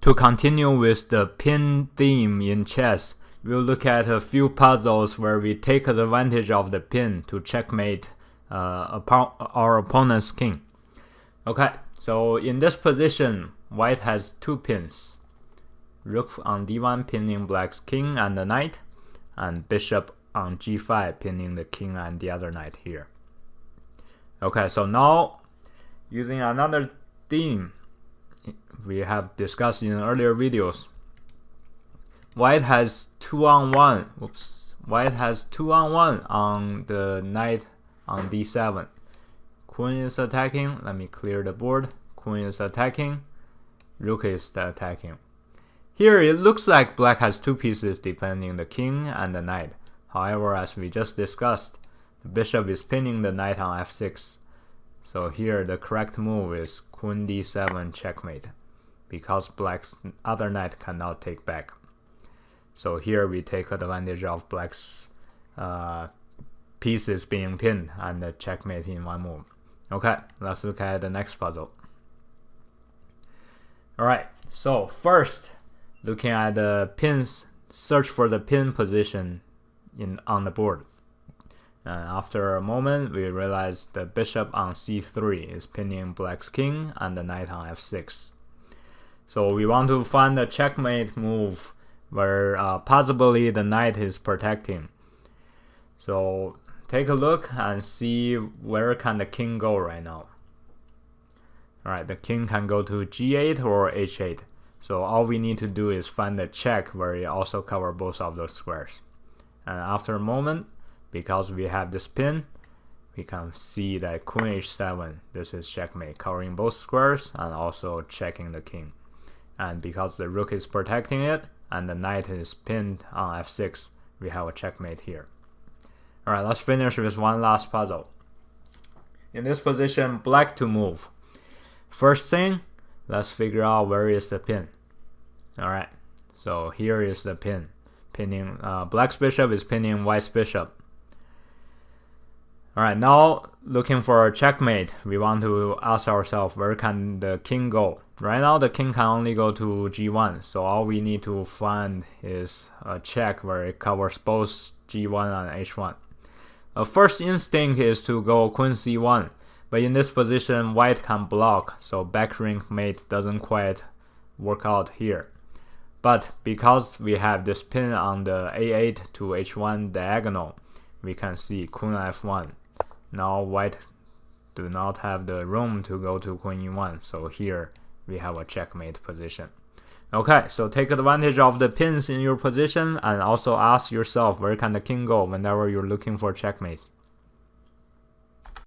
To continue with the pin theme in chess, we'll look at a few puzzles where we take advantage of the pin to checkmate our opponent's king. Okay, so in this position, white has two pins. Rook on d1 pinning black's king and the knight, and bishop on g5 pinning the king and the other knight here. Okay, so now using another theme we have discussed in earlier videos, white has 2-on-1. White has 2-on-1 on the knight on d7. Queen is attacking. Let me clear the board. Queen is attacking. Rook is attacking. Here it looks like black has two pieces defending the king and the knight. However, as we just discussed, the bishop is pinning the knight on f6. So here the correct move is queen d7 checkmate, because black's other knight cannot take back. So here we take advantage of black's pieces being pinned and the checkmate in one move. Okay, let's look at the next puzzle. Alright, so first, looking at the pins, search for the pin position on the board. And after a moment, we realize the bishop on c3 is pinning black's king and the knight on f6. So we want to find a checkmate move where possibly the knight is protecting. So take a look and see where can the king go right now. Alright, the king can go to g8 or h8. So all we need to do is find the check where it also covers both of those squares. And after a moment, because we have this pin, we can see that queen h7, this is checkmate, covering both squares and also checking the king. And because the rook is protecting it and the knight is pinned on f6, we have a checkmate here. Alright, let's finish with one last puzzle. In this position, black to move. First thing, let's figure out where is the pin. Alright, so here is the pin. Pinning black's bishop is pinning white's bishop. Alright, now looking for a checkmate, we want to ask ourselves where can the king go. Right now the king can only go to g1, so all we need to find is a check where it covers both g1 and h1. First instinct is to go queen c1, but in this position white can block, so backrank mate doesn't quite work out here. But because we have this pin on the a8 to h1 diagonal, we can see queen f1. Now white do not have the room to go to queen e1, so here we have a checkmate position. Okay, so take advantage of the pins in your position and also ask yourself where can the king go whenever you're looking for checkmates.